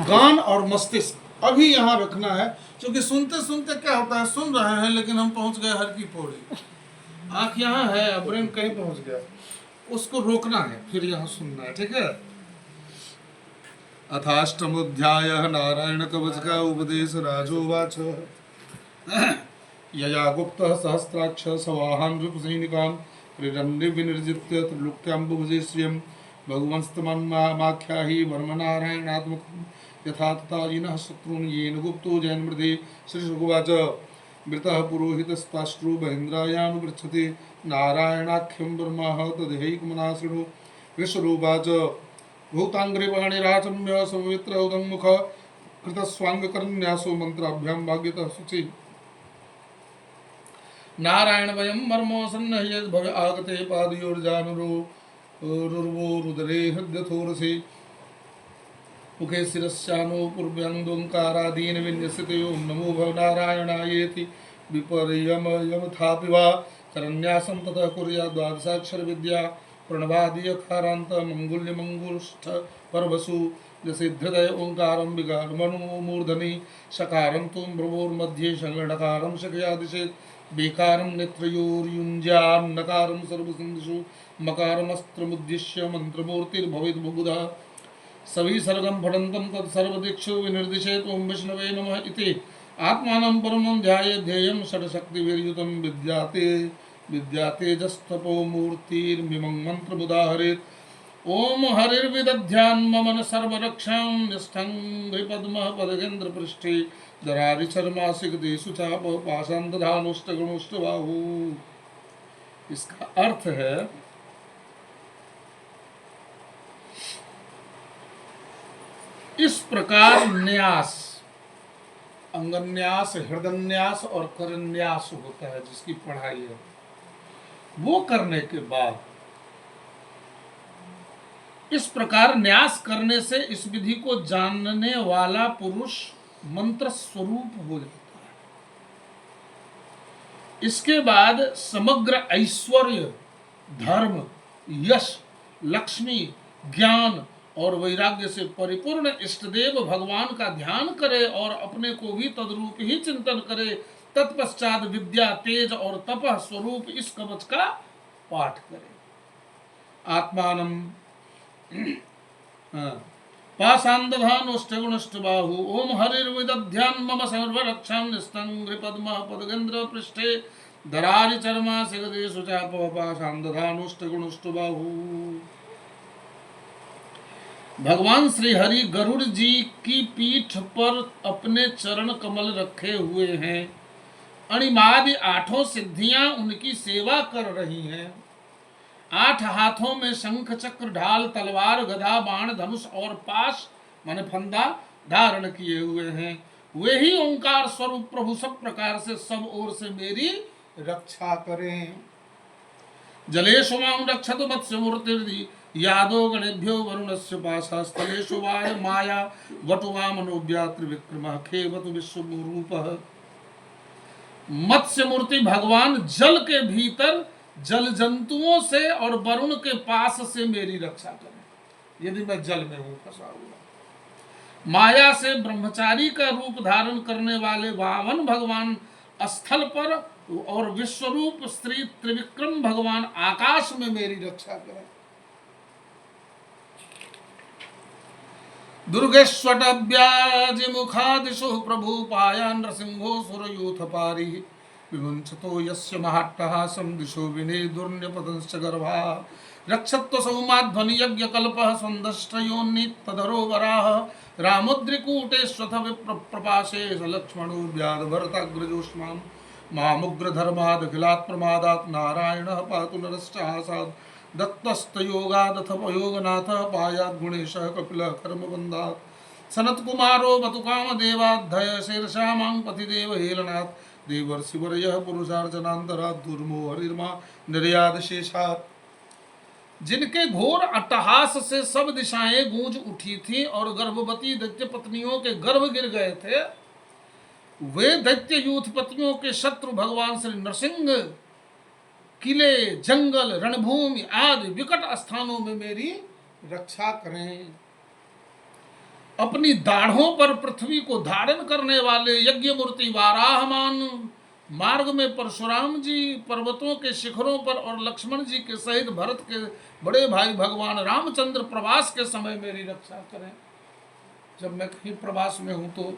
कान और मस्तिष्क अभी यहाँ रखना है, क्योंकि सुनते सुनते क्या होता है, सुन रहे हैं लेकिन हम पहुंच गए हर की पौड़ी। आंख यहाँ है, ब्रेन कहीं पहुंच गया, उसको रोकना है, फिर यहाँ सुनना है। ठीक है। अथाष्टमोध्याय नारायण कवच का उपदेश राजोवाच यया गुप्त सहस्राक्ष सवाहान नृपसैनिकान् त्रिदण्डे विनिर्जित्य त्रिलोक्याम्बुभुजे श्रियं भगवंस्तमन्माख्याहि वर्मनारायणात्मकं यथा तथा यिनः शत्रून् येन गुप्तो जयन्मृधे। श्रीशुकुवाच मृतः पुरोहितस्ताश्रु महेन्द्रायानुपृच्छते नारायणाख्यं ब्रह्मः तदेकमना शृणु। विश्वरूपाच भूतांग्रे पाणिराचम्य सवित्र उदङ्मुख कृतस्वाङ्गकर्ण्यासो मंत्राभ्यां भाग्यतः शुचि नारायण वयं मर्मो सन्नह्य भव आगते पादयोर्जानुरुर्वो रुदरे हृद्यथोरसे मुखे शिरस्यानो पूर्व्यङ्गोङ्कारादीन विन्यस्यते ओं नमो भव नारायणायेति विपर्यमयमथापि वा करन्यासं ततः कुर्यात् द्वादशाक्षर विद्या प्रणवादियकारान्त मंगुल्यमंगुष्ठ परवसु यसिद्धृदय ओंकारं विगाढमनुमूर्धनि शकारं तु ब्रवोर्मध्ये शङ्गणकारं शकयादिशेत् बेकारं नेत्रयोर्युञ्ज्यान्नकारं सर्वसन्धिषु मकारमस्त्रमुद्दिश्य मन्त्रमूर्तिर्भवेत् बहुधा सवि सर्गं फडन्तं तत्सर्वदिक्षु विनिर्दिशेत् ओं विष्णवे नमः इति आत्मानं परमं ध्यायेत् ध्येयं षट्शक्तिभिर्युतं विद्यातेजस्तपो मूर्तिर्मिमं मंत्रमुदाहरेत्। ओम हरिर्विदध्यान् मम सर्वरक्षां निष्ठं हृपद्मः पदगेन्द्रपृष्ठे दरारिचर्मासिकदेषु चाप पाषाणदधानुष्टगुणुष्टबाहु। इसका अर्थ है इस प्रकार न्यास, अंगन्यास, हृदन्यास और करन्यास होता है, जिसकी पढ़ाई है। वो करने के बाद इस प्रकार न्यास करने से इस विधि को जानने वाला पुरुष मंत्र स्वरूप हो जाता है। इसके बाद समग्र ऐश्वर्य, धर्म, यश, लक्ष्मी, ज्ञान और वैराग्य से परिपूर्ण इष्टदेव भगवान का ध्यान करे और अपने को भी तद्रूप ही चिंतन करे। तत्पश्चात विद्या, तेज और तपः स्वरूप इस कवच का पाठ करे। आत्मानं पाषाणदधानुष्टगुणुष्टबाहु ओम हरिर्विदध्यान् मम सर्वरक्षां निस्तं हृपद्मः पदगेन्द्र पृष्ठे दरारिचर्मासिकदेषु चाप पाषाणदधानुष्टगुणुष्टबाहु। भगवान श्री हरि गरुड़ जी की पीठ पर अपने चरण कमल रखे हुए हैं। अणिमादि आठों सिद्धियां उनकी सेवा कर रही हैं। 8 हाथों में शंख, चक्र, ढाल, तलवार, गदा, बाण, धनुष और पाश माने फंदा धारण किए हुए हैं। वे ही ओंकार स्वरूप प्रभु सब प्रकार से सब ओर से मेरी रक्षा करें। जलेषु मां रक्षतु मत्स्यमूर्तिर्दि यादो गणेभ्यो वरुणस्य पाशास्थलेषु वाय माया वटुवामनोव्यात्र विक्रमः खेवतु विश्वरूपः। मत्स्य मूर्ति भगवान जल के भीतर जल जंतुओं से और वरुण के पास से मेरी रक्षा करें, यदि मैं जल में हूं फंसा हुआ। माया से ब्रह्मचारी का रूप धारण करने वाले वामन भगवान स्थल पर और विश्वरूप स्त्री त्रिविक्रम भगवान आकाश में मेरी रक्षा करें। दुर्गेष्वटव्याजिमुखादिशु प्रभु पाया नृसिंहो सुरयूथ पारि विमुञ्चतो यस्य महाट्टहासं दिशो विने दुर्न्यपतंश्च गर्भा रक्षत्व सौमाध्वनियज्ञकल्पः स्वन्दष्ट्रयोन्नितधरो वराह रामुद्रिकूटेष्वथ विप्रपाशे लक्ष्मणो व्याधभरताग्रजोष्मां मामुग्रधर्मादखिलात् प्रमादात् नारायणः पातु नरश्चासात् दत्तस्तयोगादथपयोगनाथः पायात् गुणेशः कपिलः कर्मबन्धात् सनत्कुमारो बतुकामदेवाद्धय शीर्षा मां पतिदेव हेलनात् देवर्षिवर्यः पुरुषार्चनान्तरात् दुर्मो हरिर्मा निर्यादशेषात्। जिनके घोर अट्टहास से सब दिशाएं गूंज उठी थी और गर्भवती दैत्य पत्नियों के गर्भ गिर गए थे, वे दैत्य यूथ पत्नियों के शत्रु भगवान श्री नरसिंह किले, जंगल, रणभूमि आदि विकट स्थानों में मेरी रक्षा करें। अपनी दाढ़ों पर पृथ्वी को धारण करने वाले यज्ञ मूर्ति वाराहमान, मार्ग में परशुराम जी पर्वतों के शिखरों पर और लक्ष्मण जी के सहित भरत के बड़े भाई भगवान रामचंद्र प्रवास के समय मेरी रक्षा करें। जब मैं कहीं प्रवास में हूं तो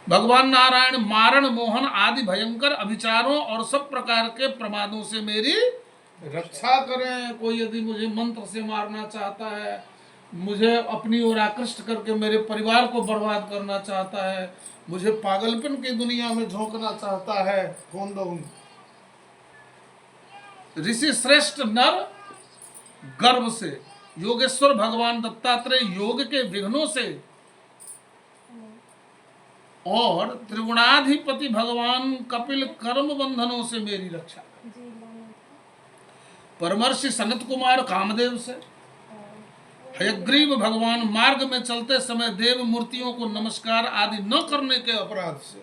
भगवान नारायण मारण मोहन आदि भयंकर अभिचारों और सब प्रकार के प्रमादों से मेरी रक्षा करें। कोई यदि मुझे मंत्र से मारना चाहता है, मुझे अपनी ओर आकृष्ट करके मेरे परिवार को बर्बाद करना चाहता है, मुझे पागलपन की दुनिया में झोंकना चाहता है, कौन दो ऋषि श्रेष्ठ नर गर्भ से योगेश्वर भगवान दत्तात्रेय योग के विघ्नों से और त्रिगुणाधिपति भगवान कपिल कर्म बंधनों से मेरी रक्षा करें। परमर्षि सनत कुमार कामदेव से, हयग्रीव भगवान मार्ग में चलते समय देव मूर्तियों को नमस्कार आदि न करने के अपराध से,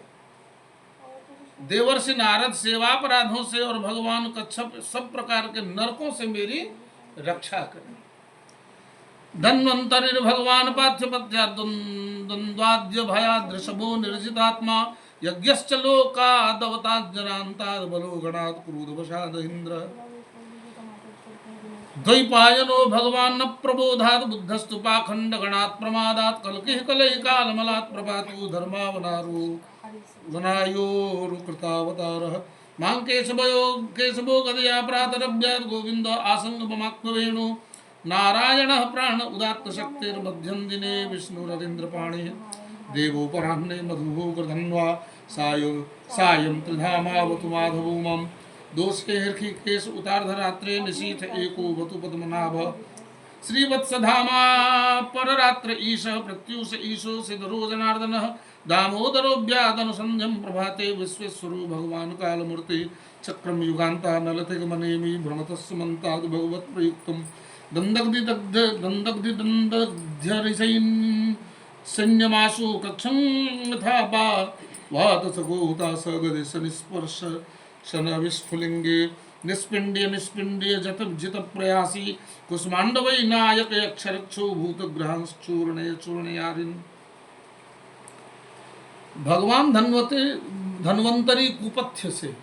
देवर्षि नारद सेवापराधों से और भगवान कच्छप सब प्रकार के नरकों से मेरी रक्षा करें। धन्वंतरि भगवान पार्थ्यपत्या द्वंद्वाद्य भयादृषभो निर्जितात्मा यज्ञश्च लोकादवतात् जनान्ताद् बलो गणात् क्रोधवशाद् इंद्र द्वैपायनो भगवान् न प्रबोधात् बुद्धस्तु पाखंड गणात् प्रमादात् कलकिः कलैः कालमलात् प्रपातो धर्मावनारो वनायोरुकृतावतारः मां केशवो गदया प्रातरभ्यात् गोविन्द आसङ्गममात्मवेणु नारायणः प्राण उदात्त शक्तिर्मध्यं दिने विष्णुरवीन्द्रपाणिः देवोपराह्ने मधुः कृधन्वा सायं त्रिधामावतु माधवो मम दोषे हृषिकेश उतार्धरात्रे निशीथ एको वतु पद्मनाभ श्रीवत्सधामा पररात्र ईशः प्रत्यूष ईशो सिद्धरो जनार्दनः दामोदरो व्यादनुसन्ध्यं प्रभाते विश्वेश्वरो भगवान् कालमूर्ति चक्रम युगान्ता नलतिगमनेमि भ्रमतस्य मन्ताद् भगवत् प्रयुक्तम् दन्दग्धिदन्दध्यरिषैन् सैन्यमाशु कक्षं यथा वातसगोहुता सगदिश निस्पर्श शन विस्फुलिंगे निष्पिंड्य जत जित प्रयासी कुष्मांडवै नायक अक्षरक्षो भूतग्रहांश्चूर्णे चूर्णयारिन्। भगवान धन्वंतरी कुपथ्य से,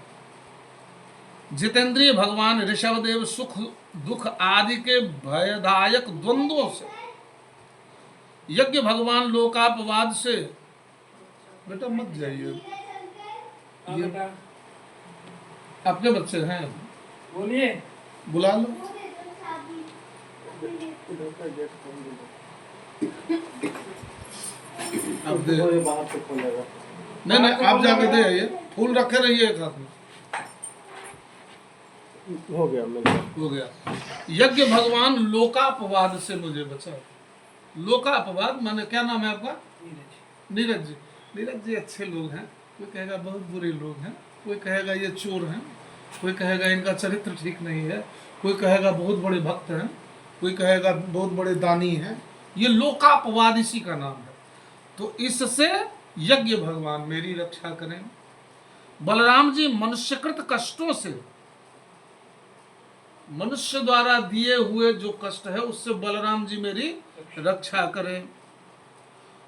जितेंद्रिय भगवान ऋषभदेव सुख दुख आदि के भयदायक द्वंद्वों से, यज्ञ भगवान लोकापवाद से। बेटा मत जाइए, ये आपके बच्चे हैं, बोलिए, बुला लो। अब दे, नहीं आप जाके दे आइए, फूल रखे रहिए एक हाथ में। हो गया। यज्ञ भगवान लोकापवाद से मुझे बचा। लोकापवाद माने क्या नाम है आपका? नीरज जी। नीरज जी अच्छे लोग हैं, कोई कहेगा बहुत बुरे लोग हैं, कोई कहेगा ये चोर हैं, कोई कहेगा इनका चरित्र ठीक नहीं है, कोई कहेगा बहुत बड़े भक्त हैं, कोई कहेगा बहुत बड़े दानी हैं। ये लोकापवाद इसी का नाम है। तो इससे यज्ञ भगवान मेरी रक्षा करें। बलराम जी मनुष्यकृत कष्टों से, मनुष्य द्वारा दिए हुए जो कष्ट है उससे बलराम जी मेरी रक्षा करें।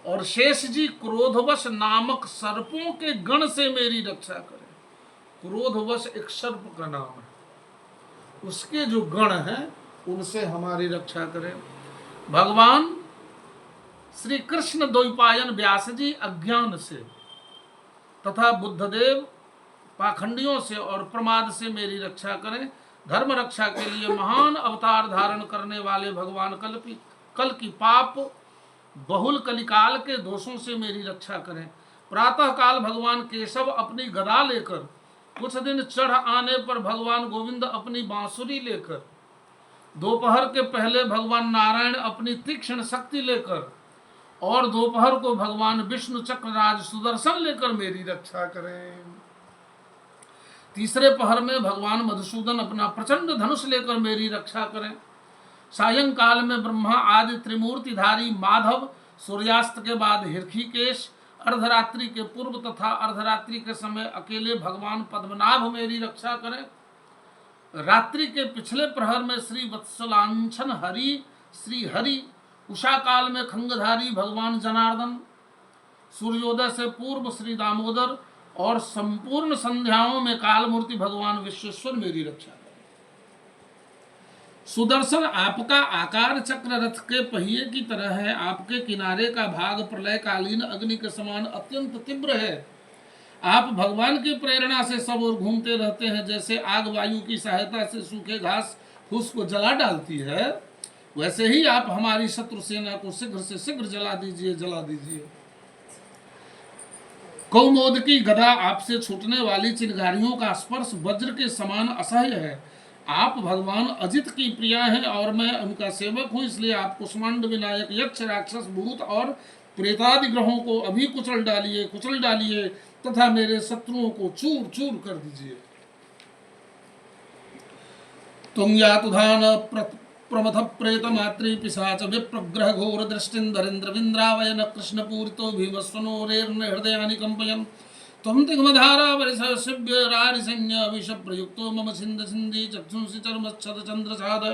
और शेष जी क्रोधवश नामक सर्पों के गण से मेरी रक्षा करें। क्रोधवश एक सर्प का नाम है, उसके जो गण हैं उनसे हमारी रक्षा करें। भगवान श्री कृष्ण द्वैपायन व्यास जी अज्ञान से तथा बुद्धदेव पाखंडियों से और प्रमाद से मेरी रक्षा करें। धर्म रक्षा के लिए महान अवतार धारण करने वाले भगवान कल की पाप बहुल कलिकाल के दोषों से मेरी रक्षा करें। प्रातः काल भगवान केशव अपनी गदा लेकर, कुछ दिन चढ़ आने पर भगवान गोविंद अपनी बांसुरी लेकर, दोपहर के पहले भगवान नारायण अपनी तीक्ष्ण शक्ति लेकर और दोपहर को भगवान विष्णु चक्रराज सुदर्शन लेकर मेरी रक्षा करें। तीसरे पहर में भगवान मधुसूदन अपना प्रचंड धनुष लेकर मेरी रक्षा करें। सायंकाल में ब्रह्मा आदि त्रिमूर्तिधारी माधव, सूर्यास्त के बाद हृषिकेश, अर्धरात्रि के पूर्व तथा अर्धरात्रि के समय अकेले भगवान पद्मनाभ मेरी रक्षा करें। रात्रि के पिछले प्रहर में श्री वत्सलांछन हरि, श्री हरि उषा काल में खंगधारी भगवान जनार्दन, सूर्योदय से पूर्व श्री दामोदर और संपूर्ण संध्याओं में कालमूर्ति भगवान विश्वेश्वर मेरी रक्षा करें। सुदर्शन आपका आकार चक्र रथ के पहिए की तरह है। आपके किनारे का भाग प्रलयकालीन अग्नि के समान अत्यंत तीव्र है। आप भगवान की प्रेरणा से सब ओर घूमते रहते हैं। जैसे आग वायु की सहायता से सूखे घास फूस को जला डालती है, वैसे ही आप हमारी शत्रु सेना को शीघ्र से शीघ्र जला दीजिए, जला दीजिए। कौमोद की गदा आपसे छूटने वाली चिनगारियों का स्पर्श वज्र के समान असह्य है। आप भगवान अजित की प्रिया हैं और मैं उनका सेवक हूँ, इसलिए आप कुष्मांड विनायक यक्ष राक्षस भूत और प्रेतादि ग्रहों को अभी कुचल डालिए तथा मेरे शत्रुओं को चूर चूर कर दीजिए। तुम यातुधान प्रमथ प्रेत मातृ पिशाच विप्रग्रह घोर दृष्टिंदरिंद्र विंद्रावयन कृष्ण पूरितो भीमस्वनोरेर्न हृदयानि कंपयन् त्वं तिग्मधारा वरिसभ्य रारिसैन्य विष प्रयुक्तो मम छिन्द छिन्दी चक्षुंसि चर्मच्छद चन्द्रसाद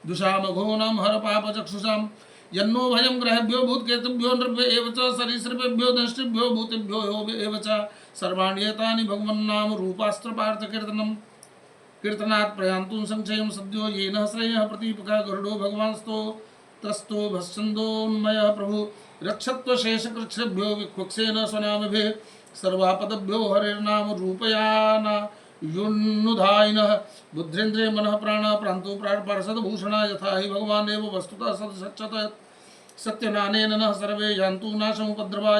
दुषामघोनं हर पाप चक्षुषाम् यन्नो भयं ग्रहेभ्यो भूतकेतुभ्यो नृभ्य एव च सरीसृपेभ्यो दंष्टिभ्यो भूतेभ्यो एव च सर्वाणि एतानि भगवन्नाम रूपास्त्रपार्थ कीर्तनात् प्रयान्तुं संक्षयं सद्यो येन श्रेयः प्रतीपका गरुडो भगवान्स्तो तस्तो भस्सन्दोन्मयः प्रभु रक्षत्व शेषकृच्छ्रेभ्यो विक्वक्षेन स्वनामभिः सर्वापदभ्यो हरेर्नाम रूपयाना युन्नुधायिनः बुद्ध्येन्द्रिय मनः प्राण प्रांतो पार्षद भूषणा यथा हि भगवान् एव वस्तुतः सच्चत सत्यनानेन नः सर्वे यान्तु नाशमुपद्रवा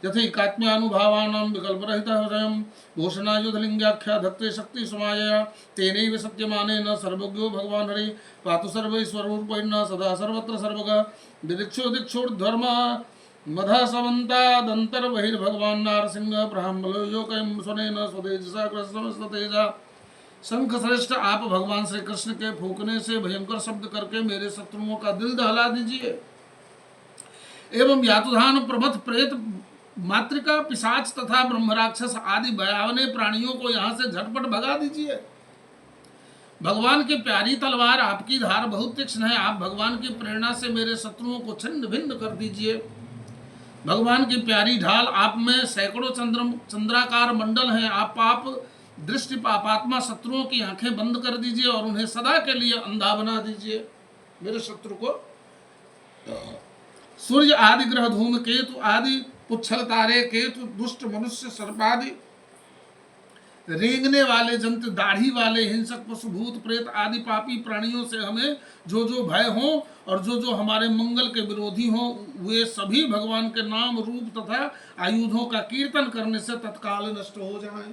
यथैकात्म्यानुभावानां विकल्परहितः स्वयं भूषणायुधलिङ्गाख्या धत्ते शक्ति समायया तेनैव सत्यमानेन सर्वज्ञो भगवान् हरि पातु सर्वैश्वरूपेण सदा सर्वत्र सर्वगः दिदिक्षो दिक्षोर्धर्म मधा समन्तादंतर बहिर्भगवान् नारसिंह ब्राह्मणो योकयं स्वनेन स्वतेजसा कृष्णस्ततेजा। शंख श्रेष्ठ आप भगवान श्री कृष्ण के फूंकने से भयंकर शब्द करके मेरे शत्रुओं का दिल दहला दीजिए एवं यातुधान प्रमथ प्रेत मातृका पिशाच तथा ब्रह्म राक्षस आदि भयावने प्राणियों को यहाँ से झटपट भगा दीजिए। भगवान की प्यारी तलवार आपकी धार बहुत तीक्ष्ण है। आप भगवान की प्रेरणा से मेरे शत्रुओं को छिन्न भिन्न कर दीजिए। भगवान की प्यारी ढाल आप में सैकड़ों चंद्राकार मंडल हैं। आप पाप दृष्टि पापात्मा शत्रुओं की आंखें बंद कर दीजिए और उन्हें सदा के लिए अंधा बना दीजिए। मेरे शत्रु को सूर्य आदि ग्रह धूम केतु आदि पुच्छल तारे केतु दुष्ट मनुष्य सर्पादि रेंगने वाले जंतु दाढ़ी वाले हिंसक पशु भूत प्रेत आदि पापी प्राणियों से हमें जो जो भय हो और जो जो हमारे मंगल के विरोधी हो, वे सभी भगवान के नाम रूप तथा आयुधों का कीर्तन करने से तत्काल नष्ट हो जाएं।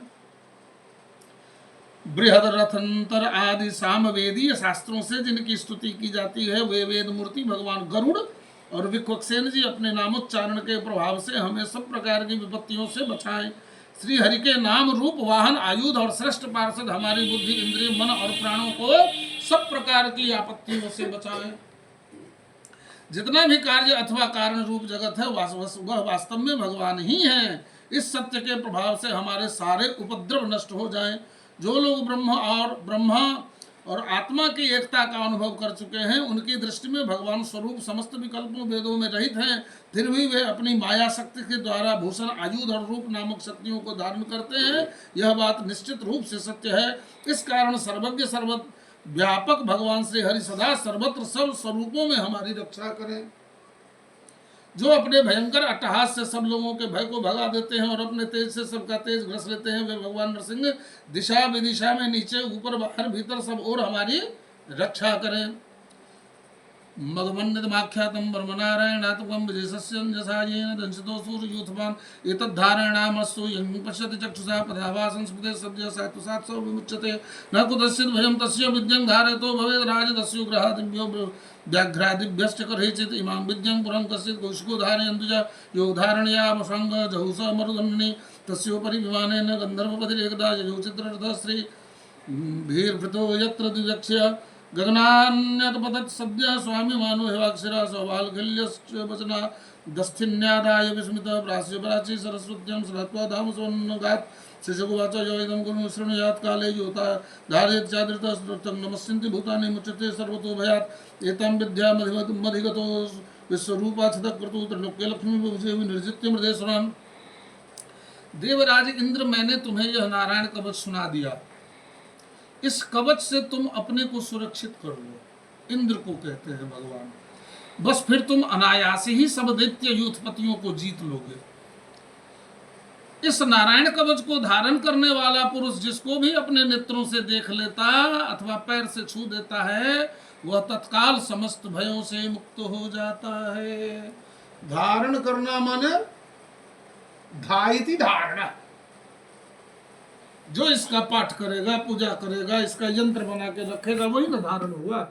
बृहद रथंतर आदि सामवेदीय शास्त्रों से जिनकी स्तुति की जाती है, वे वेद मूर्ति भगवान गरुड़ और विक्वक्सेन जी अपने नामोच्चारण के प्रभाव से हमें सब प्रकार की विपत्तियों से बचाएं। श्री हरि के नाम रूप वाहन आयुध और श्रेष्ठ पार्षद हमारी बुद्धि इंद्रिय मन और प्राणों को सब प्रकार की आपत्तियों से बचाएं। जितना भी कार्य अथवा कारण रूप जगत है वह वास्तव में भगवान ही है। इस सत्य के प्रभाव से हमारे सारे उपद्रव नष्ट हो जाएं। जो लोग ब्रह्मा और आत्मा की एकता का अनुभव कर चुके हैं, उनकी दृष्टि में भगवान स्वरूप समस्त विकल्पों वेदों में रहित हैं, फिर भी वे अपनी माया शक्ति के द्वारा भूषण आयुध और रूप नामक शक्तियों को धारण करते हैं। यह बात निश्चित रूप से सत्य है। इस कारण सर्वज्ञ सर्वव्यापक भगवान श्री हरि सदा सर्वत्र सब स्वरूपों में हमारी रक्षा करें। जो अपने भयंकर अट्टहास से सब लोगों के भय को भगा देते हैं और अपने तेज से सबका तेज ग्रस लेते हैं, वे भगवान नरसिंह दिशा विदिशा में नीचे ऊपर बाहर भीतर सब और हमारी रक्षा करें। मधुमन्यतमाख्यातं ब्रह्मनारायणात्मकं विजयसस्यं यसायेन दंशितो सूर्ययूथवान् एतद्धारणामस्तु यं पश्यति चक्षुषा पदावा संस्मृते सद्य सात्वसात्सो विमुच्यते न कुतश्चित् भयं तस्य विद्यं धारयतो भवेद् राजदस्यु ग्रहादिभ्यो व्याघ्रादिभ्यश्च करहिचित् इमां विद्यं पुरं कश्चित् कौशिको धारयन्तु च यो धारणयामसङ्ग जहुष मरुदन्नि तस्योपरि विमानेन गन्धर्वपतिरेकदा ययो चित्ररथः श्री भीर्भृतो यत्र द्विजक्ष्य गगनान्यतपतत् सद्यः स्वामी मानो हेवाक्षरा सौभालखिल्यश्च वचना दस्थिन्यादाय विस्मित प्रास्य प्राची सरस्वत्यं सरत्वा धाम स्वन्नगात् शिशुवाच यो इदं गुरु शृणुयात् काले योता धारयत् चादृतः नमस्यन्ति भूतानि मुच्यते सर्वतो भयात् एतां विद्यामधिगतो विश्वरूपाच्छद क्रतु त्रिलोक्य लक्ष्मी विभूषे निर्जित्य मृदेश्वरम। देवराज इंद्र, मैंने तुम्हें यह नारायण कवच सुना दिया। इस कवच से तुम अपने को सुरक्षित कर लो। इंद्र को कहते हैं भगवान। बस फिर तुम अनायास ही सब दैत्य यूथपतियों को जीत लोगे। इस नारायण कवच को धारण करने वाला पुरुष जिसको भी अपने नेत्रों से देख लेता अथवा पैर से छू देता है, वह तत्काल समस्त भयों से मुक्त हो जाता है। धारण करना माने धायति धारणा। जो इसका पाठ करेगा, पूजा करेगा, इसका यंत्र बना के रखेगा, वही ना धारण हुआ।